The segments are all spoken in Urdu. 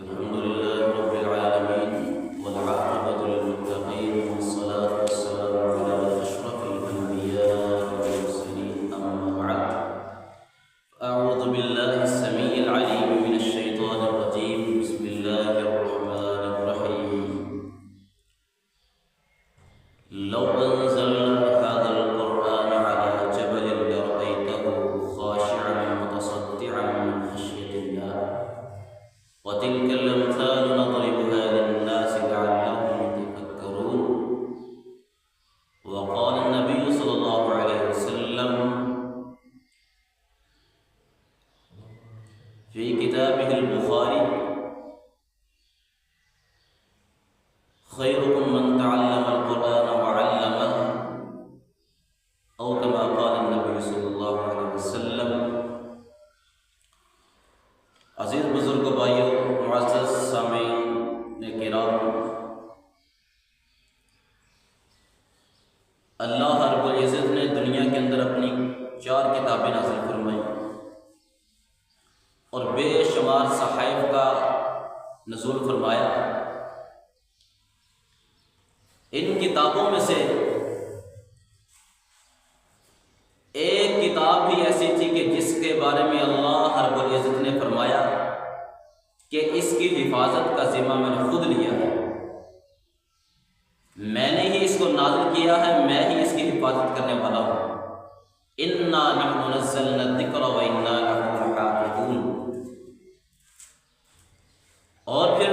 الحمد لله رب العالمين والعاقبة للمتقين والصلاة والسلام على أشرف الأنبياء والمرسلين أما بعد أعوذ بالله السميع العليم من الشيطان الرجيم بسم الله الرحمن الرحيم لو أنزلنا هذا القرآن على جبل لرأيته خاشعا متصدعا من خشية الله وتلك الأمثال نضربها للناس لعلهم يتفكرون وقال النبي صلى الله عليه وسلم في كتابه البخاري خيركم من تعلم القرآن وعلمه أو كما قال النبي صلى الله عليه وسلم۔ عزیز بزرگ بھائیوں، معزز سامعین کرام، اللہ رب العزت نے دنیا کے اندر اپنی 4 کتابیں نازل فرمائیں اور بے شمار صحائف کا نزول فرمایا۔ ان کتابوں میں سے ایک کتاب بھی ایسی تھی کہ جس کے بارے میں اللہ رب العزت نے فرمایا کہ اس کی حفاظت کا ذمہ میں نے خود لیا ہے، میں نے ہی اس کو نازل کیا ہے، میں ہی اس کی حفاظت کرنے والا ہوں۔ اِنَّا نَحْنُ نَزَّلْنَا الذِّكْرَ وَإِنَّا لَهُ لَحَافِظُونَ۔ اور پھر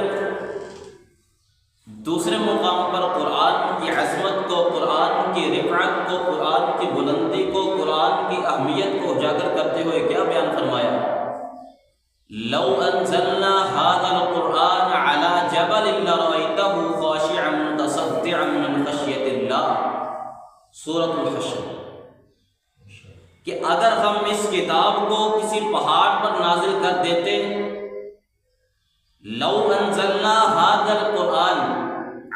دوسرے مقام پر قرآن کی عظمت کو، قرآن کی رفعت کو، قرآن کی بلندی کو، قرآن کی اہمیت کو اجاگر کرتے ہوئے کیا بیان فرمایا؟ لو انزلنا هذا القرآن على جبل لرأيته خاشعا متصدعا من خشية الله، سورۃ الحشر۔ کہ اگر ہم اس کتاب کو کسی پہاڑ پر نازل کر دیتے، لو انزلنا هذا القرآن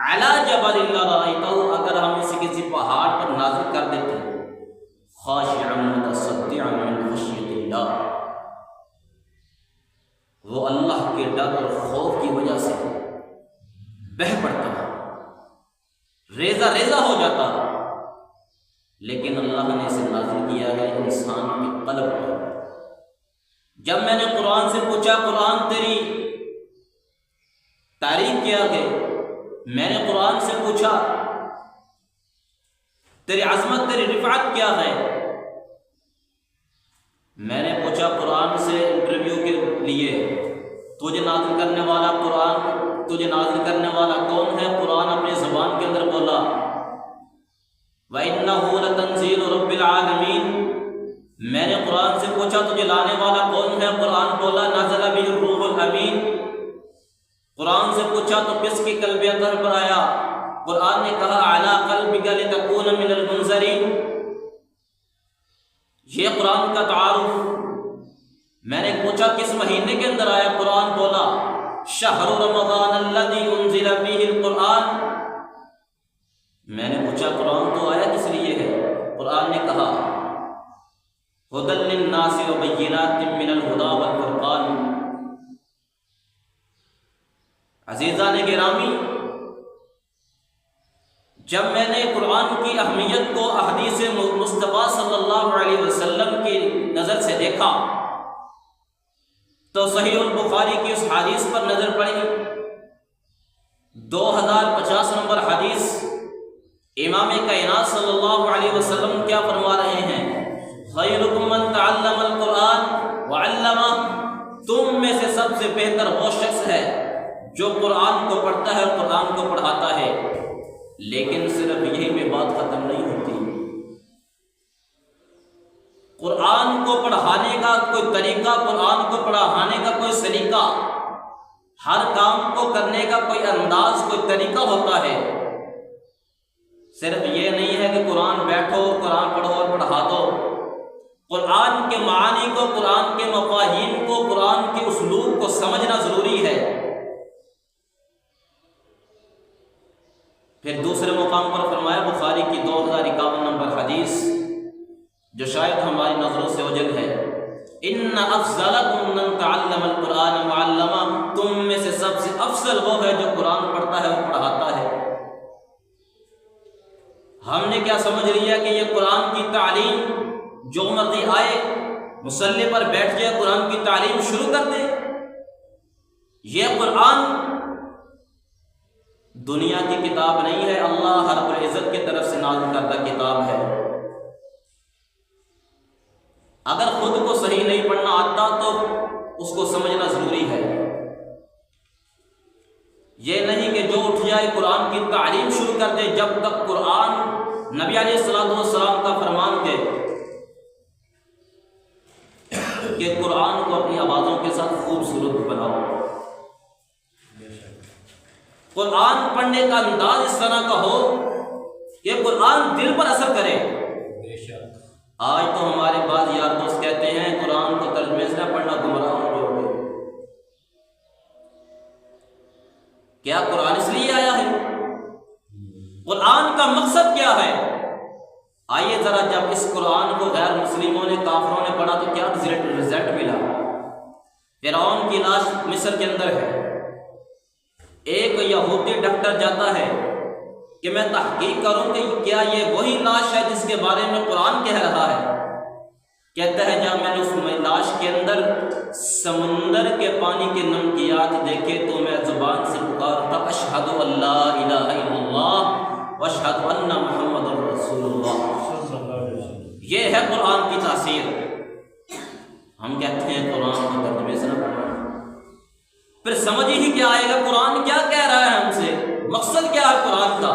على جبل لرأيته، اگر ہم اسے کسی پہاڑ پر نازل کر دیتے، خاشعا متصدعا من خشیۃ اللہ، وہ اللہ کے ڈر اور خوف کی وجہ سے بہہ پڑتا، ریزہ ریزہ ہو جاتا، لیکن اللہ نے اسے نازل کیا ہے انسان کے قلب پر۔ جب میں نے قرآن سے پوچھا قرآن تیری تعریف کیا ہے، میں نے قرآن سے پوچھا تیری عظمت، تیری رفعت کیا ہے، میں نے پوچھا قرآن سے انٹرویو کے لیے تجھے نازل کرنے والا قرآن، تجھے نازل کرنے والا کون ہے؟ قرآن اپنی زبان کے اندر بولا وَإِنَّهُ لَتَنزِيلُ رَبِّ الْعَالَمِينَ۔ میں نے قرآن سے پوچھا تجھے لانے والا کون ہے؟ قرآن بولا نزل بِهِ الرُّوحُ الْأَمِينُ۔ قرآن سے پوچھا تو کس کی قلب اطہر پر آیا؟ قرآن نے کہا عَلَىٰ قَلْبِكَ لِتَكُونَ مِنَ الْمُنذَرِينَ۔ یہ قرآن کا تعارف۔ میں نے پوچھا کس مہینے کے اندر آیا؟ قرآن بولا شہر رمضان الذی انزل فیہ القرآن۔ میں نے پوچھا قرآن تو آیا کس لیے ہے؟ قرآن نے کہا ھدی للناس وبینات من الھدی والفرقان۔ عزیزان گرامی، جب میں نے قرآن کی اہمیت کو احادیث مصطفیٰ صلی اللہ علیہ وسلم کی نظر سے دیکھا تو صحیح البخاری کی اس حدیث پر نظر پڑی، 2050 نمبر حدیث۔ امام کائنات صلی اللہ علیہ وسلم کیا فرما رہے ہیں؟ خیرکم من تعلم القرآن وعلمہ، تم میں سے سب سے بہتر وہ شخص ہے جو قرآن کو پڑھتا ہے اور قرآن کو پڑھاتا ہے۔ لیکن صرف یہی میں بات ختم نہیں ہوتی، قرآن کو پڑھانے کا کوئی طریقہ، قرآن کو پڑھانے کا کوئی سلیقہ، ہر کام کو کرنے کا کوئی انداز، کوئی طریقہ ہوتا ہے۔ صرف یہ نہیں ہے کہ قرآن بیٹھو، قرآن پڑھو اور پڑھا دو۔ قرآن کے معانی کو، قرآن کے مفاہیم کو، قرآن کے اسلوب کو سمجھنا ضروری ہے۔ پھر دوسرے مقام پر فرمایا بخاری کی 2051 نمبر حدیث، جو شاید ہماری نظروں سے اوجھل ہے، ان افضلکم من تعلم القرآن وعلمہ، تم میں سے سب سے افضل وہ ہے جو قرآن پڑھتا ہے اور پڑھاتا ہے۔ ہم نے کیا سمجھ لیا کہ یہ قرآن کی تعلیم جو مرضی آئے مصلی پر بیٹھ جائے قرآن کی تعلیم شروع کر دے؟ یہ قرآن دنیا کی کتاب نہیں ہے، اللہ رب العزت کی طرف سے نازل کردہ کتاب ہے۔ اگر خود کو صحیح نہیں پڑھنا آتا تو اس کو سمجھنا ضروری ہے۔ یہ نہیں کہ جو اٹھ جائے قرآن کی تعلیم شروع کر دے، جب تک قرآن نبی علیہ السلام کا فرمان ہے کہ قرآن کو اپنی آوازوں کے ساتھ خوبصورت بناؤ، قرآن پڑھنے کا انداز اس طرح کا ہو کہ قرآن دل پر اثر کرے۔ آج تو ہمارے بعض یار دوست کہتے ہیں قرآن کو ترجمے سے نہ پڑھنا، گمراہ ہو جاؤ گے۔ کیا قرآن اس لیے آیا ہے؟ قرآن کا مقصد کیا ہے؟ آئیے ذرا، جب اس قرآن کو غیر مسلموں نے، کافروں نے پڑھا تو کیا رزلٹ ملا؟ فرعون کی لاش مصر کے اندر ہے، ایک یہودی ڈاکٹر جاتا ہے کہ میں تحقیق کروں کہ کیا یہ وہی لاش ہے جس کے بارے میں قرآن کہہ رہا ہے؟ کہتا ہے جب میں نے اس لاش کے اندر سمندر کے پانی کے نمکیات دیکھے تو میں زبان سے پکارتا اشہد ان لا الہ الا اللہ واشہد ان محمد رسول اللہ۔ یہ ہے قرآن کی تاثیر۔ ہم کہتے ہیں قرآن کو ترجمے سے نہ پڑھنا، پھر سمجھ ہی کیا آئے گا قرآن کیا کہہ رہا ہے ہم سے، مقصد کیا ہے قرآن کا؟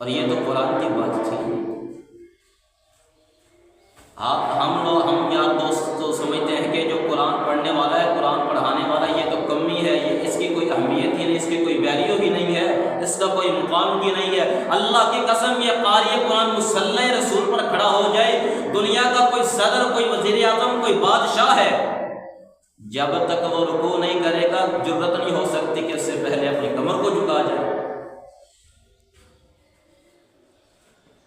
اور یہ تو قرآن کی بات تھی۔ ہم یار دوست تو سمجھتے ہیں کہ جو قرآن پڑھنے والا ہے، قرآن پڑھانے والا، یہ تو کمی ہے، یہ اس کی کوئی اہمیت ہی نہیں، اس کی کوئی ویلیو ہی نہیں ہے، اس کا کوئی مقام ہی نہیں ہے۔ اللہ کی قسم، یہ قاری قرآن مصلی رسول پر کھڑا ہو جائے، دنیا کا کوئی صدر، کوئی وزیر اعظم، کوئی بادشاہ ہے، جب تک وہ رکوع نہیں کرے گا جرت نہیں ہو سکتی کہ اس سے پہلے اپنی کمر کو جھکا جائے۔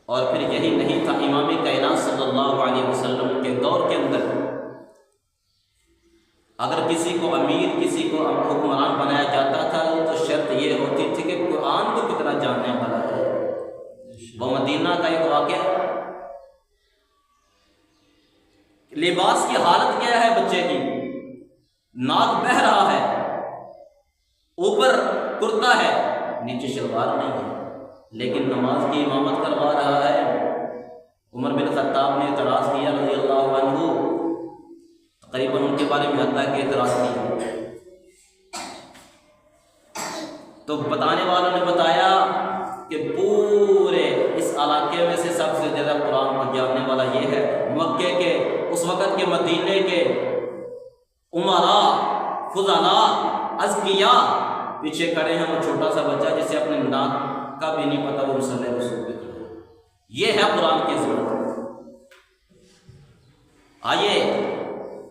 اور پھر یہی نہیں تھا، امام کائنات صلی اللہ علیہ وسلم کے دور کے اندر اگر کسی کو امیر، کسی کو حکمران بنایا جاتا تھا تو شرط یہ ہوتی تھی کہ قرآن کو کتنا جاننے والا ہے۔ وہ مدینہ کا ایک واقعہ، لباس کی حالت کیا ہے بچے کی، ناک بہہ رہا ہے، اوپر کرتا ہے، نیچے شلوار نہیں ہے، لیکن نماز کی امامت کروا رہا ہے۔ عمر بن خطاب نے اعتراض کیا رضی اللہ عنہ، تقریباً ان کے بارے میں حتیٰ کہ اعتراض کیا، تو بتانے والوں نے بتایا کہ پورے اس علاقے میں سے سب سے زیادہ قرآن کو جاننے والا یہ ہے۔ مکے کے اس وقت کے، مدینے کے امراء، فضلاء، اذکیاء پیچھے کھڑے ہیں، وہ چھوٹا سا بچہ جسے اپنے ناک کا بھی نہیں پتا وہ مصلی رسول پہ کھڑا ہے۔ یہ ہے قرآن کی ضرورت۔ آئیے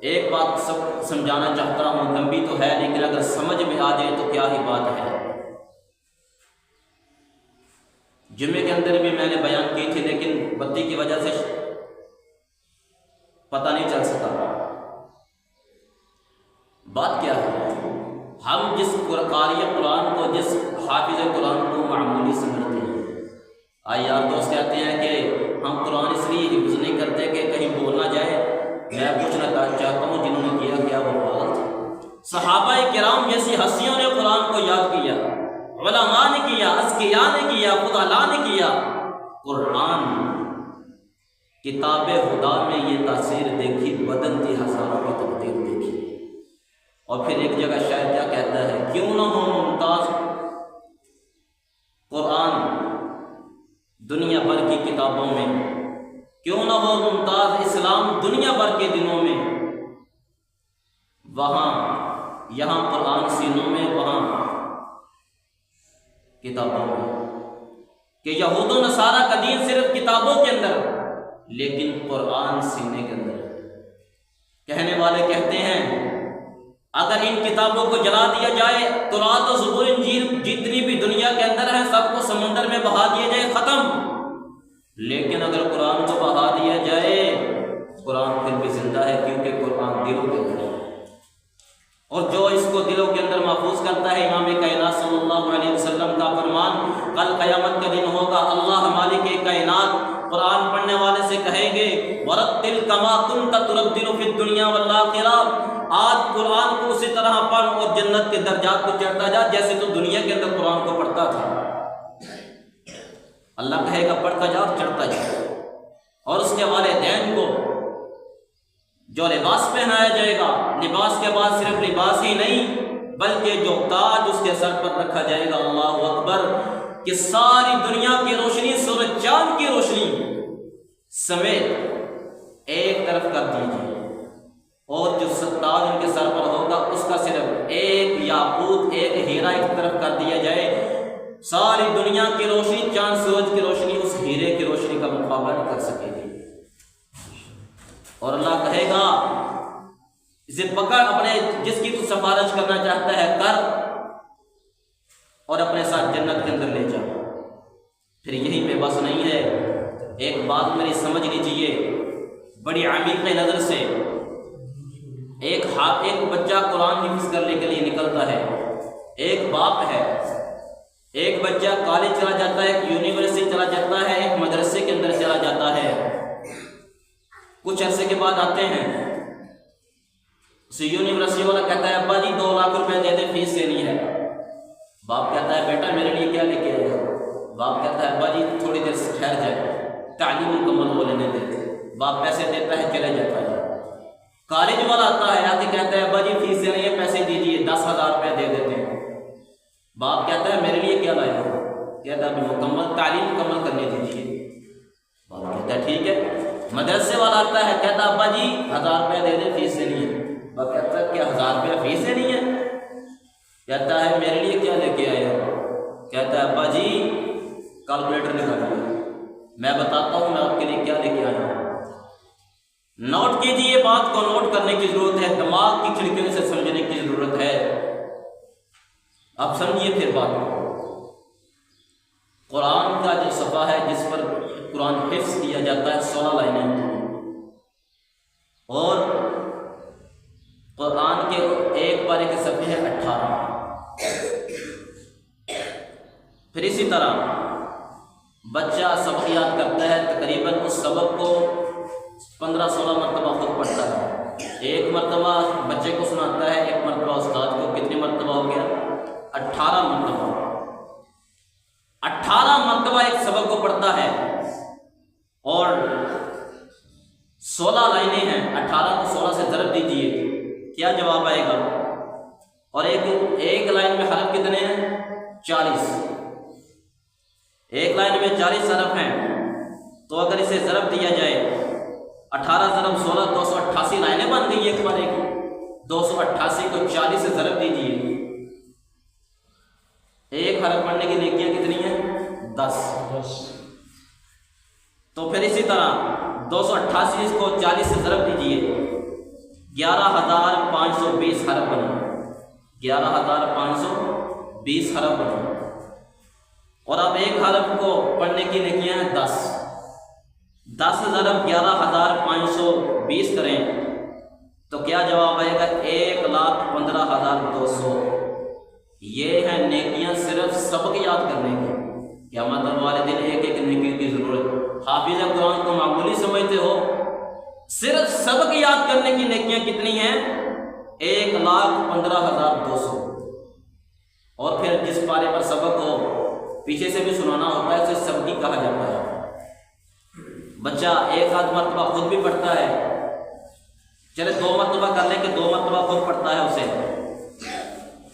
ایک بات سب سمجھانا چاہتا ہوں، لمبی تو ہے لیکن اگر سمجھ میں آ جائے تو کیا ہی بات ہے۔ جمعے کے اندر بھی میں نے بیان کی تھی لیکن بتی کی وجہ سے پتہ نہیں چل سکا۔ بات کیا ہے؟ ہم جس قاری قرآن کو، جس حافظ قرآن کو معمولی سمجھتے ہیں، آئی یار دوست کہتے ہیں کہ ہم قرآن اس لیے حفظ نہیں کرتے کہ کہیں بول نہ جائے۔ میں پوچھنا چاہتا ہوں جنہوں نے کیا وہ پاگل تھے؟ صحابہ کرام جیسی ہستیوں نے قرآن کو یاد کیا، علماء نے کیا، اذکیاء نے کیا، فضلاء نے کیا۔ قرآن کتاب خدا میں یہ تاثیر دیکھی، بدلتی ہزاروں کی تقدیر دیکھی۔ اور پھر ایک جگہ شاید کیا کہتا ہے، کیوں نہ ہو ممتاز قرآن دنیا بھر کی کتابوں میں، کیوں نہ ہو ممتاز اسلام دنیا بھر کے دنوں میں، وہاں یہاں قرآن سینوں میں، وہاں کتابوں میں، کہ یہود و نصارہ کا دین صرف کتابوں کے اندر لیکن قرآن سینے کے اندر۔ کہنے والے کہتے ہیں اگر ان کتابوں کو جلا دیا جائے، تورات و زبور انجیل جتنی بھی دنیا کے اندر ہیں سب کو سمندر میں بہا دیا جائے، ختم۔ لیکن اگر قرآن کو بہا دیا جائے، قرآن پھر بھی قرآن پڑھنے والے سے کہیں گے ورتل کما کنت ترتل فی الدنیا والآخرہ، آج قرآن کو اسی طرح پڑھ اور جنت کے درجات کو چڑھتا جا جیسے تو دنیا کے اندر قرآن کو پڑھتا تھا۔ اللہ کہے گا پڑھتا جا اور چڑھتا جا۔ اور اس کے والدین کو جو لباس پہنایا جائے گا، لباس کے بعد صرف لباس ہی نہیں بلکہ جو تاج اس کے سر پر رکھا جائے گا، اللہ اکبر، کہ ساری دنیا کی روشنی سورج چاند کی روشنی سمیت ایک طرف کر دیجیے، اور جو تاج ان کے سر پر ہوگا اس کا صرف ایک یاقوت، ایک ہیرا ایک طرف کر دیا جائے، ساری دنیا کی روشنی، چاند سورج کی روشنی اس ہیرے کی روشنی کا مقابلہ نہیں کر سکے گی۔ اور اللہ کہے گا اسے پکڑ، اپنے جس کی تو سفارش کرنا چاہتا ہے کر، اور اپنے ساتھ جنت کے اندر لے جا۔ پھر یہی پہ بس نہیں ہے، ایک بات میری سمجھ لیجیے بڑی عمیق نظر سے۔ ایک بچہ قرآن حفظ کرنے کے لیے نکلتا ہے، ایک باپ ہے، ایک بچہ کالج چلا جاتا ہے، ایک یونیورسٹی چلا جاتا ہے، ایک مدرسے کے اندر چلا جاتا ہے، کچھ عرصے کے بعد آتے ہیں، اسے یونیورسٹی والا کہتا ہے ابا جی 2 لاکھ روپے دے دے، فیس دینی ہے۔ باپ کہتا ہے بیٹا میرے لیے کیا لے کے آئے؟ باپ کہتا ہے ابا جی تھوڑی دیر سے ٹھہر جائے، تعلیم مکمل ہو لینے دیتے۔ باپ پیسے دیتا ہے، چلے جاتا ہے۔ کالج والا آتا ہے، آ کے کہتا ہے ابا جی فیس دینی ہے، پیسے دیجیے، 10,000 روپے دے دیتے ہیں۔ باپ کہتا ہے میرے لیے کیا لائے ہو؟ کہتا ہے مکمل تعلیم مکمل کرنے دیجیے۔ باپ کہتا ہے ٹھیک ہے۔ مدرسے والا آتا ہے، کہتا ہے ابا جی 1,000 روپے دے دیں، فیس دینی ہے۔ باپ کہتا ہے کیا 1,000 روپے فیس دینی ہے؟ کہتا ہے میرے لیے کیا لے کے آئے ہو؟ کہتا ہے ابا جی کیلکولیٹر نکالیے، میں بتاتا ہوں میں آپ کے لیے کیا لے کے آیا ہوں۔ نوٹ کیجیے، بات کو نوٹ کرنے کی ضرورت ہے، دماغ کی کھڑکیوں سے سمجھنے کی ضرورت ہے۔ اب سمجھیے پھر بات کو، قرآن کا جو صفحہ ہے جس پر قرآن حفظ کیا جاتا ہے 16 لائنیں، اور قرآن کے ایک پارے کے صفحے ہیں 18۔ پھر اسی طرح بچہ سبق یاد کرتا ہے، تقریباً اس سبق کو 15-16 مرتبہ خود پڑھتا ہے، ایک مرتبہ بچے کو سناتا ہے، ایک مرتبہ استاد کو، کتنی مرتبہ ہو گیا؟ 18 مرتبہ۔ 18 مرتبہ ایک سبق کو پڑھتا ہے، اور 16 لائنیں ہیں، 18 کو 16 سے ضرب دیجیے، کیا جواب آئے گا؟ اور ایک لائن میں حرف کتنے ہیں؟ 40۔ ایک لائن میں 40 حرف ہیں، تو اگر اسے ضرب دیا جائے 18 ضرب 16 288 لائنیں بن گئی ایک بار ایک، 288 کو 40 سے ضرب دیجیے، ایک حرف پڑھنے کی نیکیاں کتنی ہیں؟ 10۔ تو پھر اسی طرح 288 کو 40 سے ضرب دیجیے، 11,520 حرف بنے، 11,520 حرف بنے۔ اور اب ایک حرف کو پڑھنے کی نیکیاں ہیں 10 ضرب 11,520 کریں تو کیا جواب آئے گا؟ 1,15,200۔ یہ ہیں نیکیاں صرف سبق یاد کرنے کی۔ کیا مطلب والدین ایک نیکی کی ضرورت؟ حافظ قرآن کو معمولی سمجھتے ہو؟ صرف سبق یاد کرنے کی نیکیاں کتنی ہیں؟ 1,15,200۔ اور پھر جس پارے پر سبق ہو پیچھے سے بھی سنانا ہوتا ہے، اسے سبقی کہا جاتا ہے۔ بچہ ایک آدھ مرتبہ خود بھی پڑھتا ہے، چلے 2 مرتبہ کر لیں کہ 2 مرتبہ خود پڑھتا ہے اسے،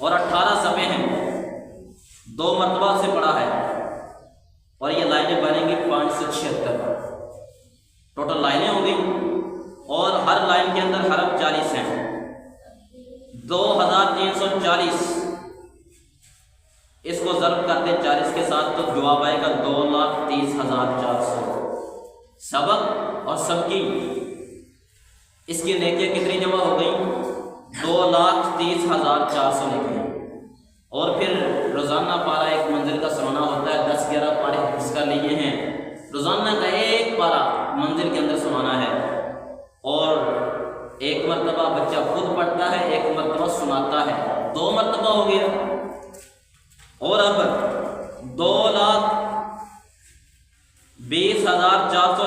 اور 18 صفحے ہیں، 2 مرتبہ سے پڑھا ہے، اور یہ لائنیں بنیں گی 576، ٹوٹل لائنیں ہوں گی، اور ہر لائن کے اندر حرف 40 ہیں، 2,340۔ اس کو ضرب کر دیں 40 کے ساتھ تو جواب آئے گا 2,30,400۔ سبق اور سبقی اس کی نیکیاں کتنی جمع ہو گئی؟ 2,30,400 نیکیاں۔ اور پھر روزانہ پارا ایک منزل کا سنانا ہوتا ہے، 10-11 پارے حفظ کر لیے ہیں، روزانہ کا ایک پارا منزل کے اندر سنانا ہے، اور ایک مرتبہ بچہ خود پڑھتا ہے، ایک مرتبہ سناتا ہے، 2 مرتبہ ہو گیا۔ اور اب 20,400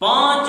5